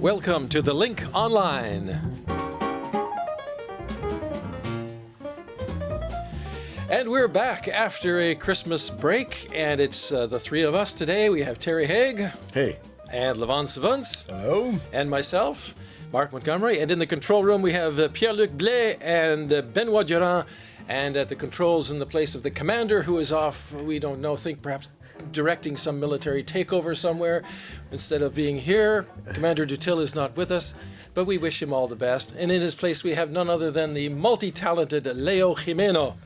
Welcome to The Link Online. And we're back after a Christmas break, and it's the three of us today. We have Terry Haig. Hey. And Levon Savunts. Hello. And myself, Mark Montgomery. And in the control room, we have Pierre-Luc Blais and Benoit Durand. And at the controls in the place of the commander, who is off, we don't know, think perhaps directing some military takeover somewhere. Instead of being here, Commander Dutil is not with us, but we wish him all the best. And in his place, we have none other than the multi-talented Leo Jimeno.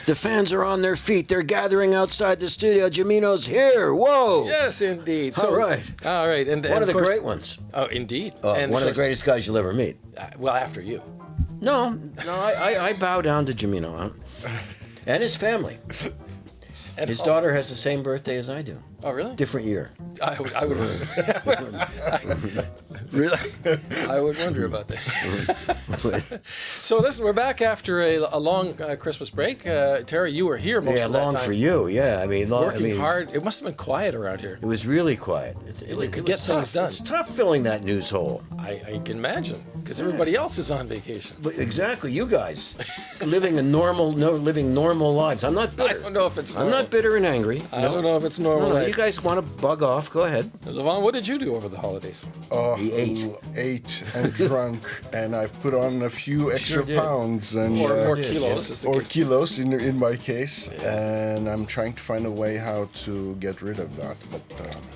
The fans are on their feet. They're gathering outside the studio. Jimeno's here. Whoa. Yes, indeed. All right. All right. And one of the course, great ones. Oh, indeed. And one of the greatest guys you'll ever meet. Well, after you. No, I bow down to Jimeno. Huh? And his family. And his daughter has the same birthday as I do. Oh, really? Different year. I would really? I would wonder about that. So listen, we're back after a long Christmas break. Terry, you were here most of that time. Yeah, long for you. Yeah, I mean, working hard. It must have been quiet around here. It was really quiet. You could get things done. It's tough filling that news hole. I can imagine, because everybody else is on vacation. But exactly, you guys living normal lives. I'm not bitter. I don't know if it's normal. I'm not bitter and angry. I don't know if it's normal. No, you guys want to bug off? Go ahead. Levon, what did you do over the holidays? He ate and drunk, and I've put on a few extra pounds and or kilos, or kilos in my case, and I'm trying to find a way how to get rid of that. But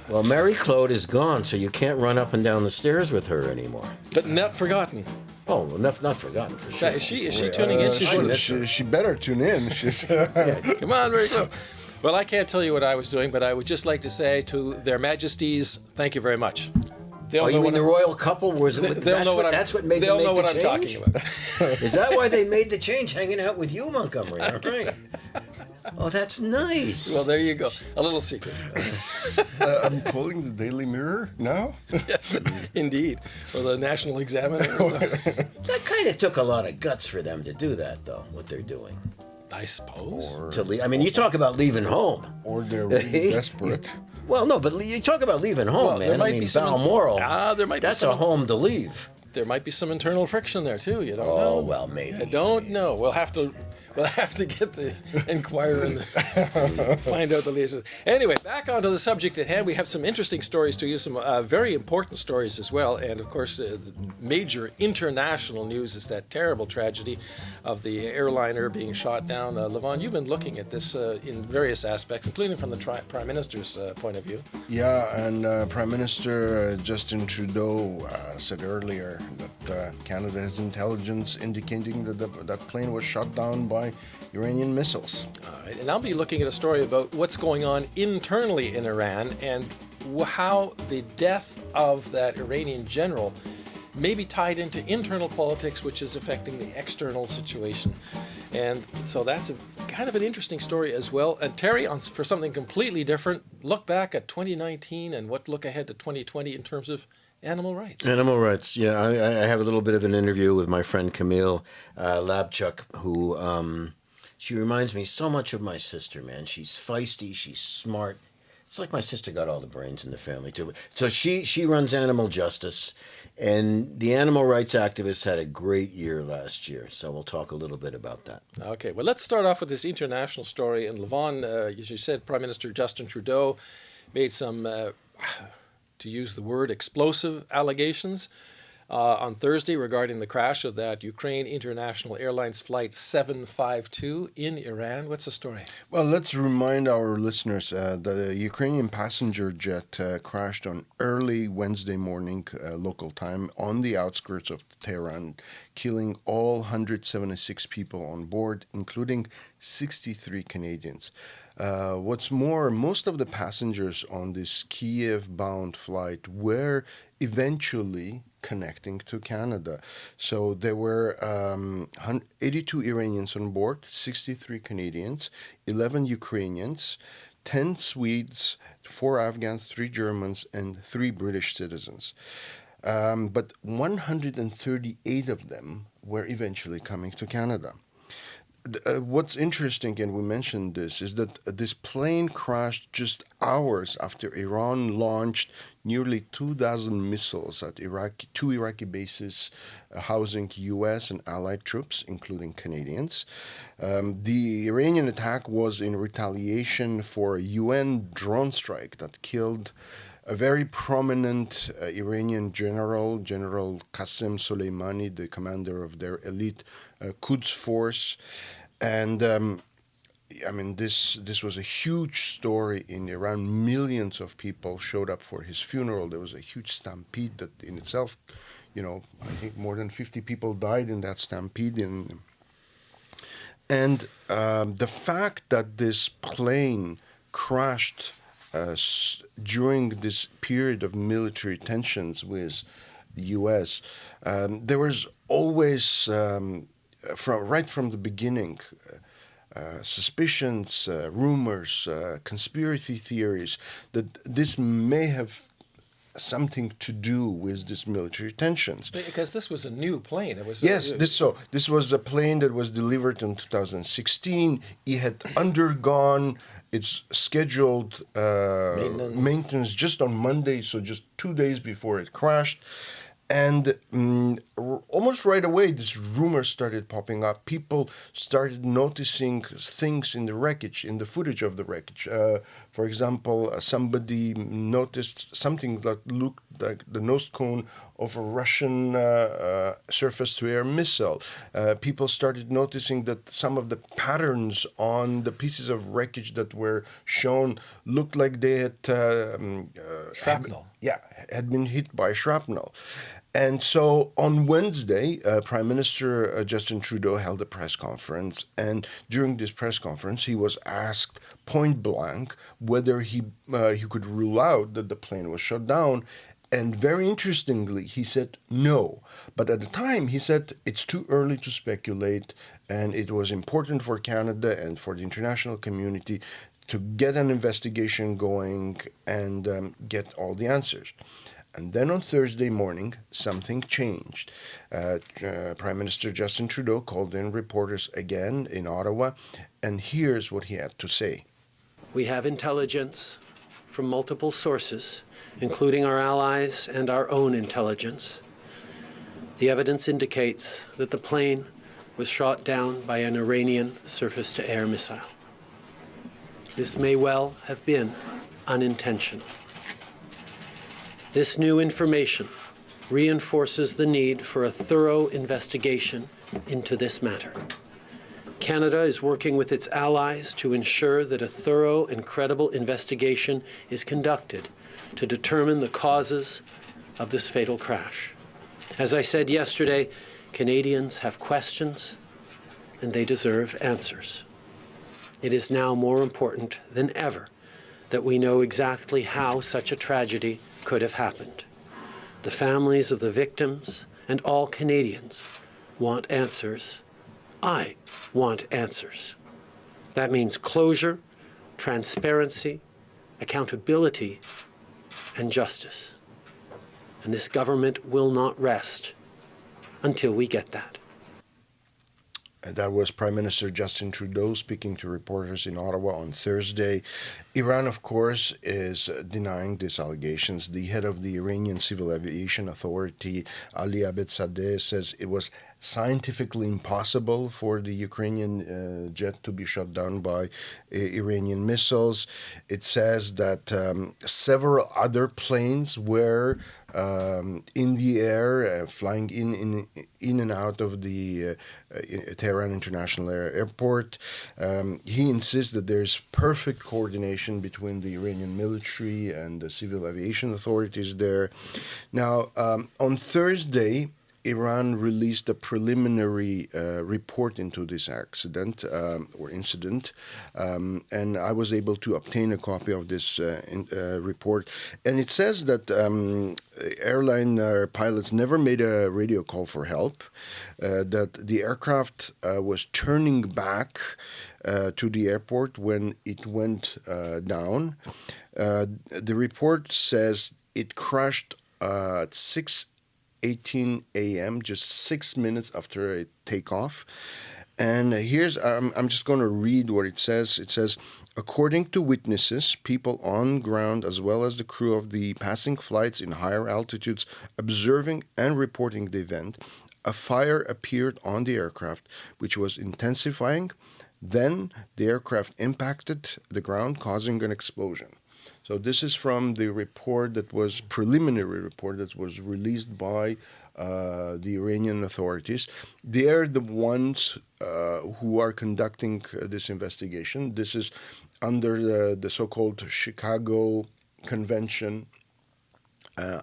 well, Mary Claude is gone, so you can't run up and down the stairs with her anymore. But not forgotten. Oh, well, not forgotten for sure. Is she tuning in? She better tune in. She's Come on, Mary Claude. Well, I can't tell you what I was doing, but I would just like to say to their majesties, thank you very much. You mean the royal couple? They'll know what that's what made them They'll know make what the I'm change? talking about. Is that why they made the change? Hanging out with you, Montgomery. All right. Oh, that's nice. Well, there you go. A little secret. I'm calling the Daily Mirror now? Indeed. Or the National Examiner or something. That kind of took a lot of guts for them to do that, though, what they're doing. I suppose. You talk about leaving home. Or they're really desperate. Well, no, but you talk about leaving home, man. There might be Balmoral. That's a home to leave. There might be some internal friction there too. You don't know. Oh well, maybe. I don't know. We'll have to get the Enquirer and find out the latest. Anyway, back onto the subject at hand. We have some interesting stories to you, some very important stories as well, and of course, the major international news is that terrible tragedy of the airliner being shot down. Levon, you've been looking at this in various aspects, including from the Prime Minister's point of view. Yeah, and Prime Minister Justin Trudeau said earlier that Canada has intelligence indicating that that plane was shot down by Iranian missiles. And I'll be looking at a story about what's going on internally in Iran and how the death of that Iranian general may be tied into internal politics, which is affecting the external situation. And so that's kind of an interesting story as well. And Terry, for something completely different, look back at 2019 and look ahead to 2020 in terms of animal rights. Animal rights, yeah. I have a little bit of an interview with my friend Camille Labchuk, who she reminds me so much of my sister, man. She's feisty, she's smart. It's like my sister got all the brains in the family, too. So she runs Animal Justice, and the animal rights activists had a great year last year. So we'll talk a little bit about that. Okay, well, let's start off with this international story. And Levon, as you said, Prime Minister Justin Trudeau made some to use the word, explosive allegations on Thursday regarding the crash of that Ukraine International Airlines Flight 752 in Iran. What's the story? Well, let's remind our listeners the Ukrainian passenger jet crashed on early Wednesday morning local time on the outskirts of Tehran, killing all 176 people on board, including 63 Canadians. What's more, most of the passengers on this Kiev-bound flight were eventually connecting to Canada. So there were 82 Iranians on board, 63 Canadians, 11 Ukrainians, 10 Swedes, 4 Afghans, 3 Germans, and 3 British citizens. But 138 of them were eventually coming to Canada. What's interesting, and we mentioned this, is that this plane crashed just hours after Iran launched nearly 2,000 missiles at two Iraqi bases housing U.S. and allied troops, including Canadians. The Iranian attack was in retaliation for a UN drone strike that killed a very prominent Iranian General Qasem Soleimani, the commander of their elite Quds force. And I mean, this was a huge story in Iran. Millions of people showed up for his funeral. There was a huge stampede that in itself, I think more than 50 people died in that stampede. And the fact that this plane crashed during this period of military tensions with the U.S., there was always, right from the beginning, suspicions, rumors, conspiracy theories that this may have something to do with these military tensions. Because this was a new plane. It was Yes, this was a plane that was delivered in 2016. It had undergone its scheduled maintenance just on Monday, so just 2 days before it crashed. And almost right away, this rumor started popping up. People started noticing things in the wreckage, in the footage of the wreckage. For example, somebody noticed something that looked like the nose cone of a Russian surface-to-air missile. People started noticing that some of the patterns on the pieces of wreckage that were shown looked like they had shrapnel. Had been hit by shrapnel. And so on Wednesday, Prime Minister Justin Trudeau held a press conference, and during this press conference, he was asked point blank whether he could rule out that the plane was shot down. And very interestingly, he said no. But at the time, he said it's too early to speculate, and it was important for Canada and for the international community to get an investigation going and get all the answers. And then on Thursday morning, something changed. Prime Minister Justin Trudeau called in reporters again in Ottawa, and here's what he had to say. We have intelligence from multiple sources, including our allies and our own intelligence. The evidence indicates that the plane was shot down by an Iranian surface-to-air missile. This may well have been unintentional. This new information reinforces the need for a thorough investigation into this matter. Canada is working with its allies to ensure that a thorough and credible investigation is conducted to determine the causes of this fatal crash. As I said yesterday, Canadians have questions and they deserve answers. It is now more important than ever that we know exactly how such a tragedy could have happened. The families of the victims and all Canadians want answers. I want answers. That means closure, transparency, accountability, and justice. And this government will not rest until we get that. And that was Prime Minister Justin Trudeau speaking to reporters in Ottawa on Thursday. Iran, of course, is denying these allegations. The head of the Iranian Civil Aviation Authority, Ali Abedsadeh, says it was scientifically impossible for the Ukrainian jet to be shot down by Iranian missiles. It says that several other planes were in the air, flying in and out of the Tehran International Airport. He insists that there's perfect coordination between the Iranian military and the civil aviation authorities there. Now, on Thursday, Iran released a preliminary report into this accident or incident, and I was able to obtain a copy of this report. And it says that airline pilots never made a radio call for help, that the aircraft was turning back to the airport when it went down. The report says it crashed at 6:18 a.m., just 6 minutes after a takeoff. And I'm just going to read what it says. It says, according to witnesses, people on ground, as well as the crew of the passing flights in higher altitudes, observing and reporting the event, a fire appeared on the aircraft, which was intensifying. Then the aircraft impacted the ground, causing an explosion. So this is from the report that was preliminary report that was released by the Iranian authorities. They're the ones who are conducting this investigation. This is under the so-called Chicago Convention,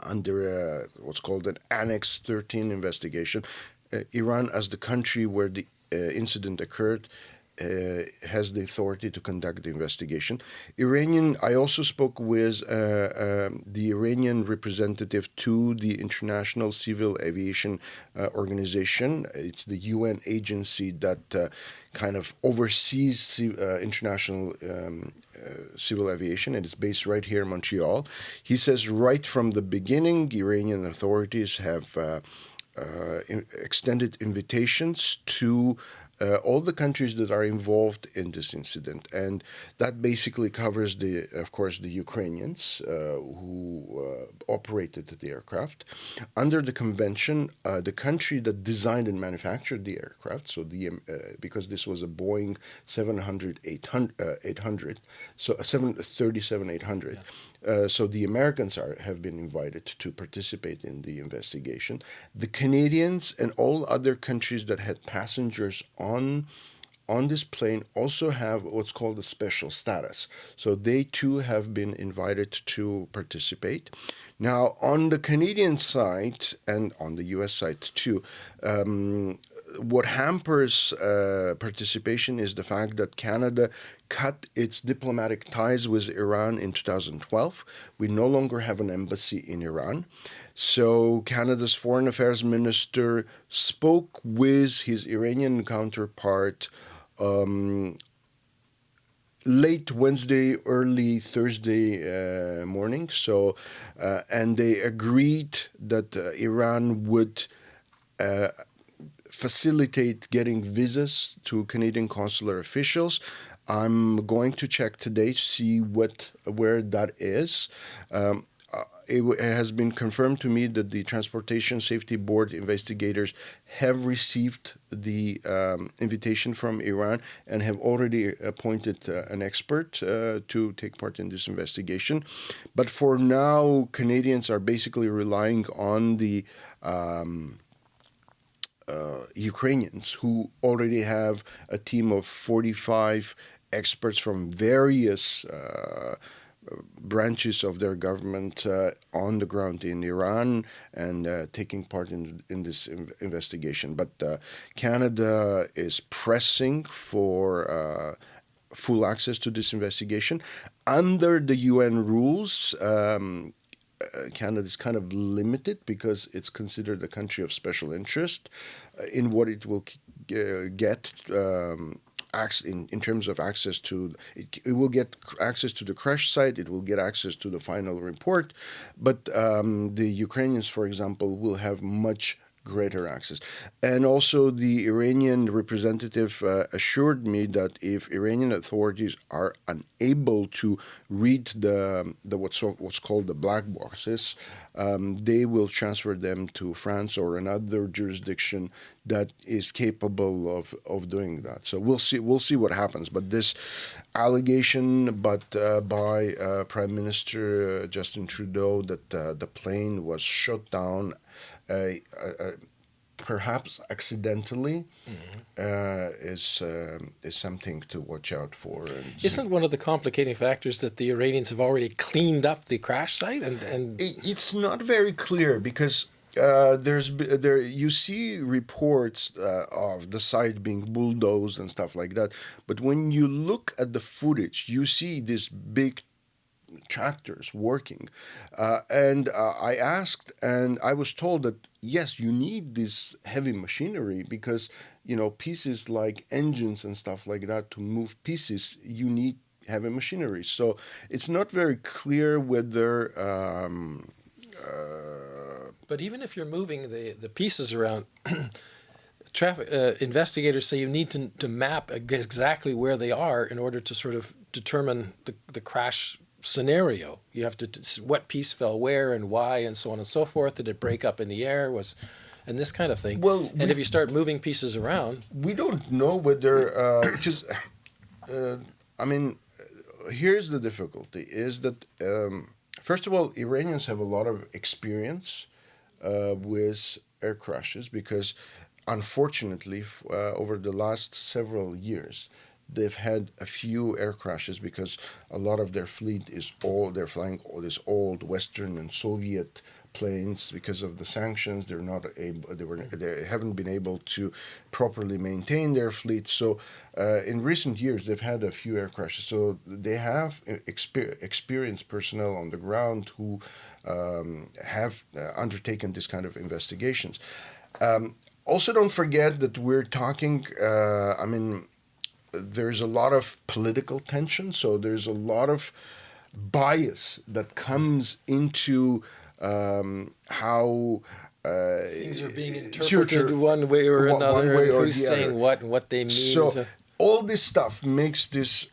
under what's called an Annex 13 investigation. Iran, as the country where the incident occurred, has the authority to conduct the investigation. I also spoke with the Iranian representative to the International Civil Aviation Organization. It's the UN agency that kind of oversees international civil aviation, and it's based right here in Montreal. He says right from the beginning, Iranian authorities have extended invitations to all the countries that are involved in this incident, and that basically covers of course, the Ukrainians who operated the aircraft. Under the convention, the country that designed and manufactured the aircraft, so because this was a Boeing 800, so a 737-800. So the Americans have been invited to participate in the investigation. The Canadians and all other countries that had passengers on this plane also have what's called a special status. So they too have been invited to participate. Now, on the Canadian side and on the U.S. side too, what hampers participation is the fact that Canada cut its diplomatic ties with Iran in 2012. We no longer have an embassy in Iran. So Canada's foreign affairs minister spoke with his Iranian counterpart late Wednesday, early Thursday morning. So, and they agreed that Iran would facilitate getting visas to Canadian consular officials. I'm going to check today to see where that is. It has been confirmed to me that the Transportation Safety Board investigators have received the invitation from Iran and have already appointed an expert to take part in this investigation. But for now, Canadians are basically relying on the Ukrainians, who already have a team of 45 experts from various branches of their government on the ground in Iran and taking part in this investigation. But Canada is pressing for full access to this investigation. Under the UN rules, Canada is kind of limited because it's considered a country of special interest in what it will get in terms of access to it. It will get access to the crash site. It will get access to the final report. But the Ukrainians, for example, will have much greater access. And also the Iranian representative assured me that if Iranian authorities are unable to read the what's called the black boxes, they will transfer them to France or another jurisdiction that is capable of doing that. So we'll see what happens. But this allegation by Prime Minister Justin Trudeau that the plane was shot down perhaps accidentally, is something to watch out for. Isn't one of the complicating factors that the Iranians have already cleaned up the crash site? And it's not very clear because you see reports of the site being bulldozed and stuff like that, but when you look at the footage, you see this big tractors working, and I asked, and I was told that yes, you need this heavy machinery because pieces like engines and stuff like that, to move pieces you need heavy machinery. So it's not very clear whether but even if you're moving the pieces around investigators say you need to map exactly where they are in order to sort of determine the crash scenario. You have to what piece fell where and why and so on and so forth. Did it break up in the air? And this kind of thing. Well, and if you start moving pieces around, we don't know whether because here's the difficulty: is that first of all, Iranians have a lot of experience with air crashes because, unfortunately, over the last several years, they've had a few air crashes because a lot of their fleet is old. They're flying all this old Western and Soviet planes because of the sanctions. They're not able. They haven't been able to properly maintain their fleet. So, in recent years, they've had a few air crashes. So they have experienced personnel on the ground who have undertaken this kind of investigations. Also, don't forget that we're talking. There's a lot of political tension. So there's a lot of bias that comes into how things are being interpreted one way or another, one way or who's the saying other. what and what they mean. So all this stuff makes this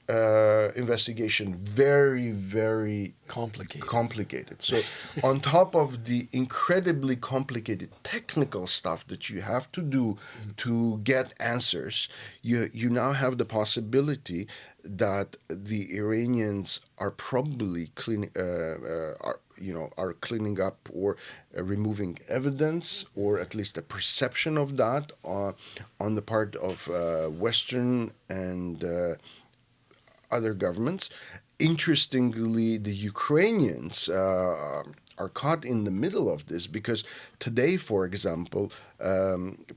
investigation very, very complicated. So on top of the incredibly complicated technical stuff that you have to do to get answers, you now have the possibility that the Iranians are probably are cleaning up or removing evidence, or at least a perception of that on the part of Western and other governments. Interestingly, the Ukrainians are caught in the middle of this because today, for example,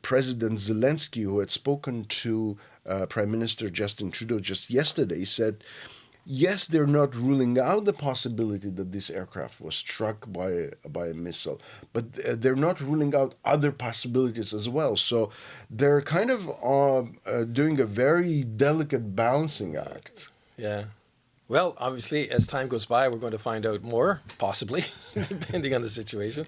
President Zelensky, who had spoken to Prime Minister Justin Trudeau just yesterday, said, yes, they're not ruling out the possibility that this aircraft was struck by a missile, but they're not ruling out other possibilities as well. So they're kind of doing a very delicate balancing act. Yeah. Well, obviously, as time goes by, we're going to find out more, possibly, depending on the situation.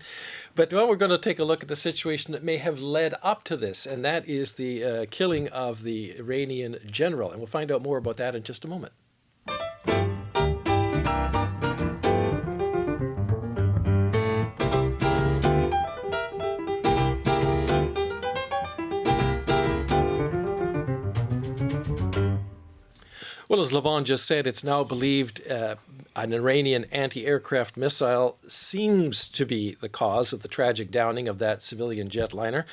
But we're going to take a look at the situation that may have led up to this, and that is the killing of the Iranian general. And we'll find out more about that in just a moment. Well, as Levon just said, it's now believed an Iranian anti-aircraft missile seems to be the cause of the tragic downing of that civilian jetliner.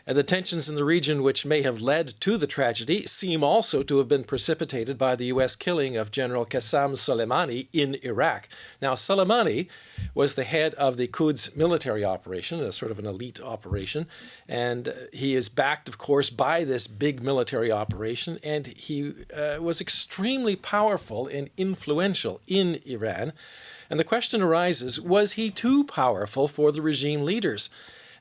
And the tensions in the region which may have led to the tragedy seem also to have been precipitated by the U.S. killing of General Qassem Soleimani in Iraq. Now, Soleimani was the head of the Quds military operation, a sort of an elite operation, and he is backed, of course, by this big military operation, and he was extremely powerful and influential in Iran. And the question arises, was he too powerful for the regime leaders?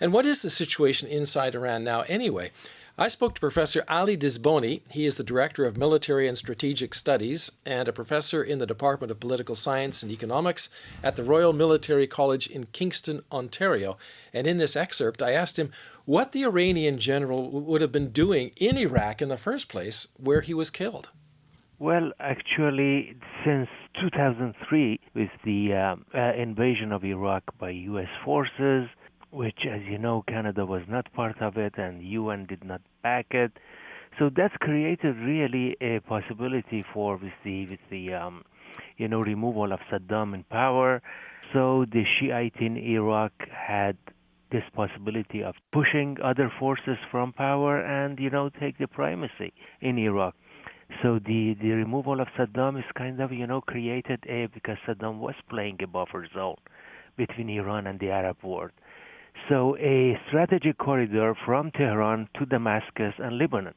And what is the situation inside Iran now anyway? I spoke to Professor Ali Dizboni. He is the Director of Military and Strategic Studies and a professor in the Department of Political Science and Economics at the Royal Military College in Kingston, Ontario. And in this excerpt, I asked him what the Iranian general would have been doing in Iraq in the first place, where he was killed. Well, actually, since 2003, with the invasion of Iraq by U.S. forces, which, as you know, Canada was not part of it and UN did not back it. So that's created really a possibility for with the removal of Saddam in power. So the Shiite in Iraq had this possibility of pushing other forces from power and, take the primacy in Iraq. So the removal of Saddam is kind of, created because Saddam was playing a buffer zone between Iran and the Arab world. So a strategic corridor from Tehran to Damascus and Lebanon.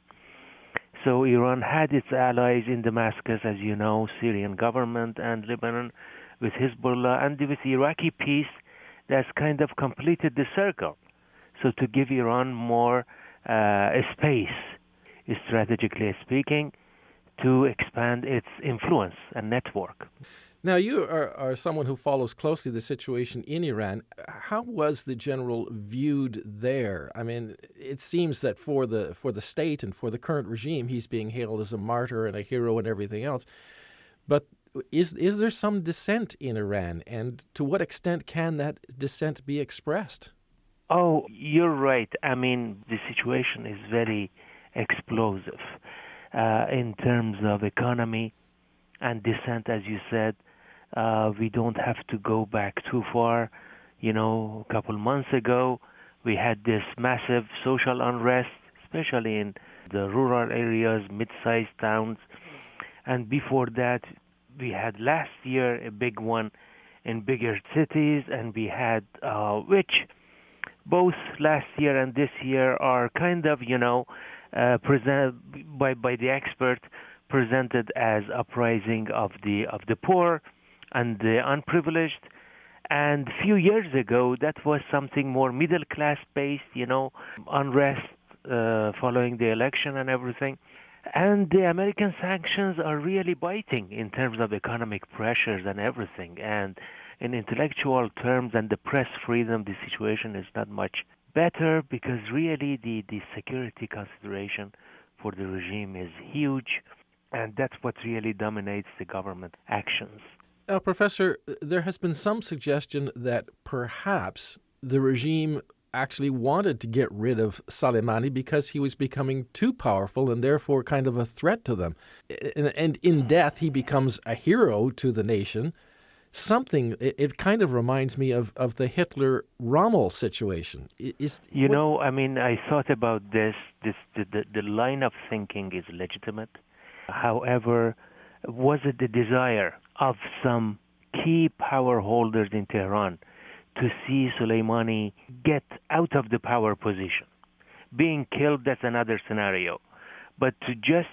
So Iran had its allies in Damascus, as you know, Syrian government and Lebanon with Hezbollah, and with Iraqi peace, that's kind of completed the circle. So to give Iran more space, strategically speaking, to expand its influence and network. Now, you are someone who follows closely the situation in Iran. How was the general viewed there? I mean, it seems that for the state and for the current regime, he's being hailed as a martyr and a hero and everything else. But is there some dissent in Iran, and to what extent can that dissent be expressed? Oh, you're right. I mean, the situation is very explosive in terms of economy and dissent, as you said. We don't have to go back too far. A couple months ago, we had this massive social unrest, especially in the rural areas, mid-sized towns. And before that, we had last year a big one in bigger cities, and we had, which both last year and this year are kind of, presented by the expert, presented as uprising of the poor and the unprivileged. And a few years ago, that was something more middle-class based, unrest following the election and everything. And the American sanctions are really biting in terms of economic pressures and everything. And in intellectual terms and the press freedom, the situation is not much better, because really the security consideration for the regime is huge. And that's what really dominates the government actions. Now, Professor, there has been some suggestion that perhaps the regime actually wanted to get rid of Soleimani because he was becoming too powerful and therefore kind of a threat to them. And in death, he becomes a hero to the nation. It kind of reminds me of the Hitler-Rommel situation. I thought about this. The line of thinking is legitimate. However, was it the desire of some key power holders in Tehran to see Soleimani get out of the power position? Being killed, that's another scenario. But to just,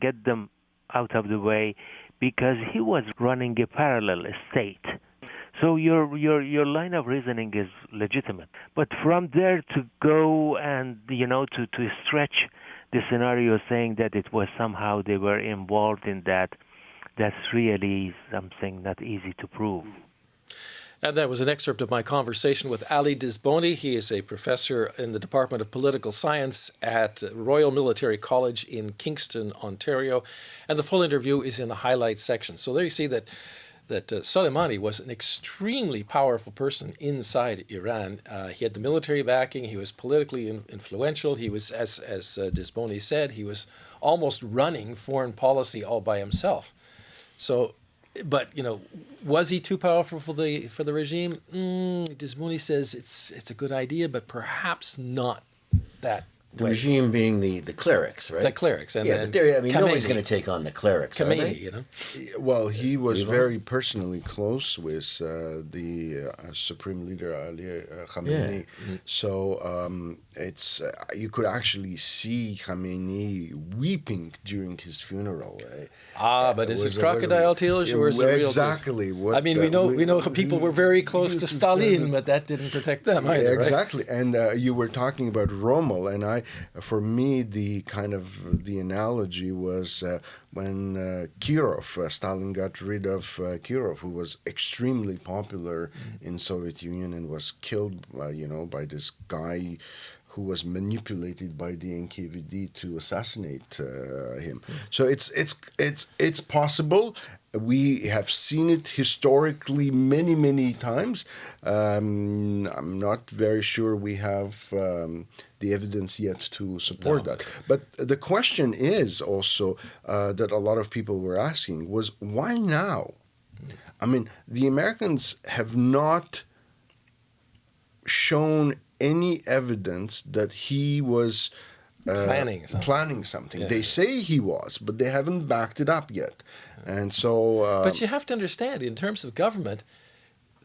get them out of the way, because he was running a parallel state. So your line of reasoning is legitimate. But from there to go and, to stretch the scenario saying that it was somehow they were involved in that, that's really something not easy to prove. And that was an excerpt of my conversation with Ali Disboni. He is a professor in the Department of Political Science at Royal Military College in Kingston, Ontario. And the full interview is in the highlights section. So there you see that Soleimani was an extremely powerful person inside Iran. He had the military backing. He was politically influential. He was, as Disboni said, he was almost running foreign policy all by himself. So, but was he too powerful for the regime? Disboni says it's a good idea, but perhaps not that. The regime being the clerics, right? The clerics, and but nobody's going to take on the clerics. Khomeini, Well, he was very personally close with the Supreme Leader Ali Khamenei. Yeah. So it's you could actually see Khamenei weeping during his funeral. But is it crocodile tears or is it real exactly tears? I mean, we know people were very close to Stalin, but that didn't protect them either. Exactly, right? And you were talking about Rommel, and for me, the analogy was when Kirov, Stalin got rid of Kirov, who was extremely popular in Soviet Union and was killed, by this guy who was manipulated by the NKVD to assassinate him. So it's possible. We have seen it historically many, many times. I'm not very sure we have the evidence yet to support that. But the question is also that a lot of people were asking was, why now? I mean, the Americans have not shown any evidence that he was planning something. Yeah. They say he was, but they haven't backed it up yet. And so... but you have to understand, in terms of government,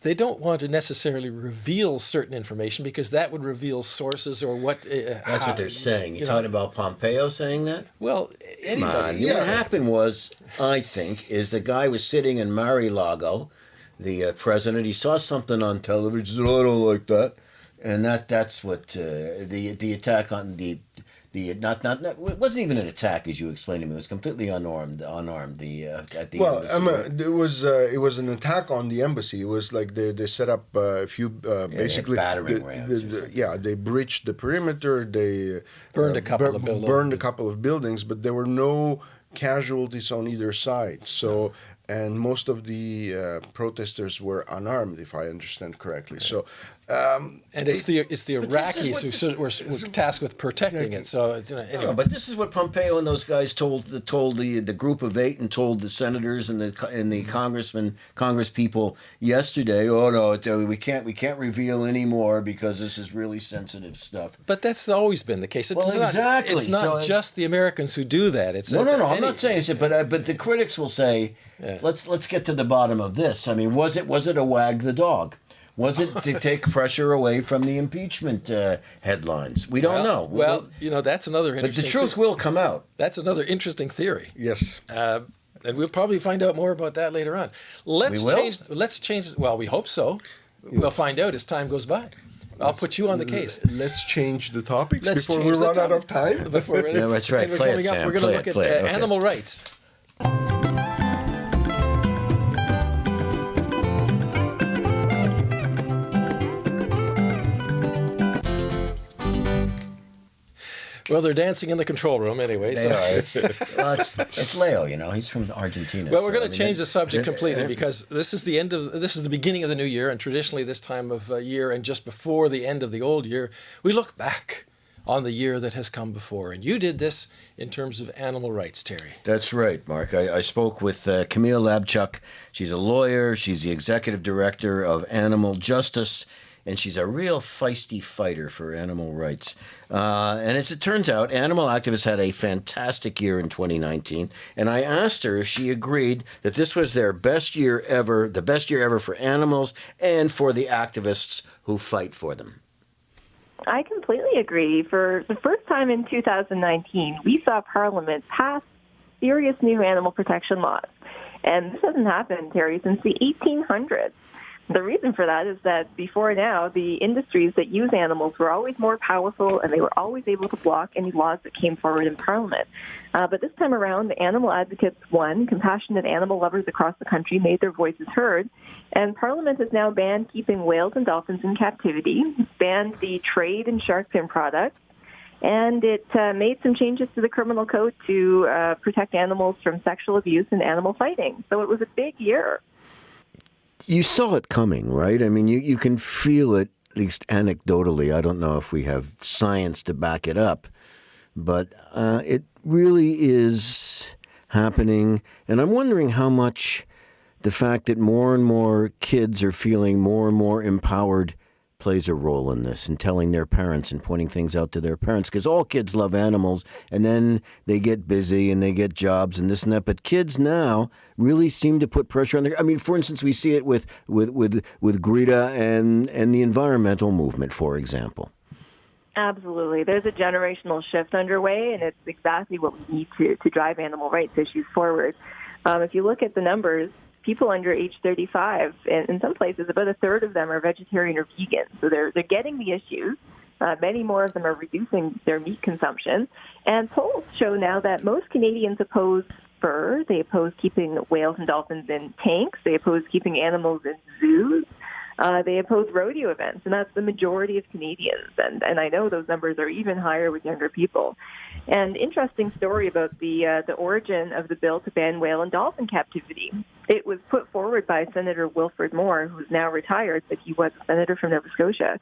they don't want to necessarily reveal certain information because that would reveal sources or what... That's what they're saying. You're talking about Pompeo saying that? Well, anybody... What happened was, I think, is the guy was sitting in Mar-a-Lago, the president. He saw something on television. He said, I don't like that. And that's what the attack on the it wasn't even an attack as you explained to me. It was completely unarmed. At the Well, embassy. it was an attack on the embassy. It was like they set up a few basically battering rams. they breached the perimeter. They Burned a couple of buildings. Burned a couple of buildings, but there were no casualties on either side. So. And most of the protesters were unarmed, if I understand correctly. Okay. So, and it's the Iraqis who were tasked with protecting it. So it's, anyway. But this is what Pompeo and those guys told the group of 8 and told the senators and the Congress people yesterday. Oh no, we can't reveal any more because this is really sensitive stuff. But that's always been the case. Exactly. It's not just the Americans who do that. It's no. I'm not saying it, but the critics will say. Yeah. Let's get to the bottom of this. I mean, was it a wag the dog? Was it to take pressure away from the impeachment headlines? We don't know. Well, that's another interesting. But the truth will come out. That's another interesting theory. Yes. And we'll probably find out more about that later on. Let's change. Well, we hope so. Yes. We'll find out as time goes by. I'll put you on the case. Let's change the topics before we run out of time. Yeah, that's right. Play it, Sam. We're going to look at animal rights. Well, they're dancing in the control room anyway. So. It's Leo, he's from Argentina. Well, we're going to change the subject completely because this is the beginning of the new year, and traditionally this time of year and just before the end of the old year, we look back on the year that has come before. And you did this in terms of animal rights, Terry. That's right, Mark. I spoke with Camille Labchuk. She's a lawyer. She's the executive director of Animal Justice. And she's a real feisty fighter for animal rights. And as it turns out, animal activists had a fantastic year in 2019. And I asked her if she agreed that this was their best year ever, the best year ever for animals and for the activists who fight for them. I completely agree. For the first time in 2019, we saw Parliament pass serious new animal protection laws. And this hasn't happened, Terry, since the 1800s. The reason for that is that before now, the industries that use animals were always more powerful, and they were always able to block any laws that came forward in Parliament. But this time around, the animal advocates won. Compassionate animal lovers across the country made their voices heard. And Parliament has now banned keeping whales and dolphins in captivity, banned the trade in shark fin products, and it made some changes to the criminal code to protect animals from sexual abuse and animal fighting. So it was a big year. You saw it coming, right? I mean, you can feel it, at least anecdotally. I don't know if we have science to back it up, but it really is happening. And I'm wondering how much the fact that more and more kids are feeling more and more empowered plays a role in this, and telling their parents and pointing things out to their parents, because all kids love animals, and then they get busy and they get jobs and this and that. But kids now really seem to put pressure on their. I mean, for instance, we see it with Greta and the environmental movement, for example. Absolutely. There's a generational shift underway, and it's exactly what we need to drive animal rights issues forward. If you look at the numbers, people under age 35, and in some places about a third of them are vegetarian or vegan. So they're getting the issues. Many more of them are reducing their meat consumption. And polls show now that most Canadians oppose fur. They oppose keeping whales and dolphins in tanks. They oppose keeping animals in zoos. They oppose rodeo events, and that's the majority of Canadians. And I know those numbers are even higher with younger people. And interesting story about the origin of the bill to ban whale and dolphin captivity. It was put forward by Senator Wilfred Moore, who's now retired, but he was a senator from Nova Scotia.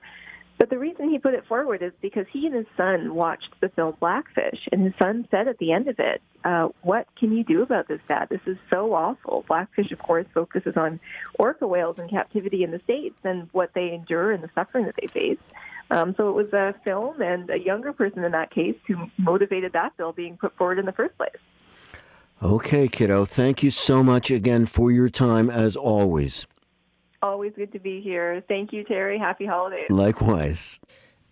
But the reason he put it forward is because he and his son watched the film Blackfish, and his son said at the end of it, what can you do about this, Dad? This is so awful. Blackfish, of course, focuses on orca whales in captivity in the States and what they endure and the suffering that they face. So it was a film and a younger person in that case who motivated that bill being put forward in the first place. Okay, kiddo. Thank you so much again for your time, as always. Always good to be here. Thank you, Terry. Happy holidays. Likewise.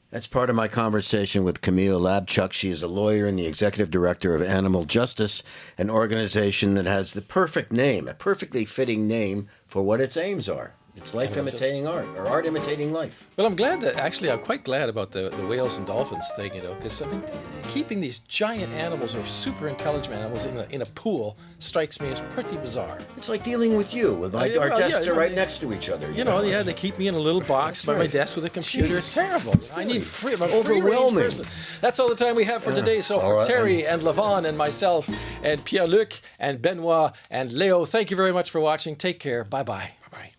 That's part of my conversation with Camille Labchuk. She is a lawyer and the executive director of Animal Justice, an organization that has the perfect name, a perfectly fitting name for what its aims are. It's life imitating art, or art imitating life. Well, I'm quite glad about the whales and dolphins thing, because I mean, keeping these giant animals or super intelligent animals in a pool strikes me as pretty bizarre. It's like dealing with you. Our desks are right next to each other. They keep me in a little box by my desk with a computer. It's terrible. I need freedom. I'm a overwhelming person. That's all the time we have for today. So for Terry and Levon and myself and Pierre-Luc and Benoit and Leo, thank you very much for watching. Take care. Bye-bye. Bye-bye.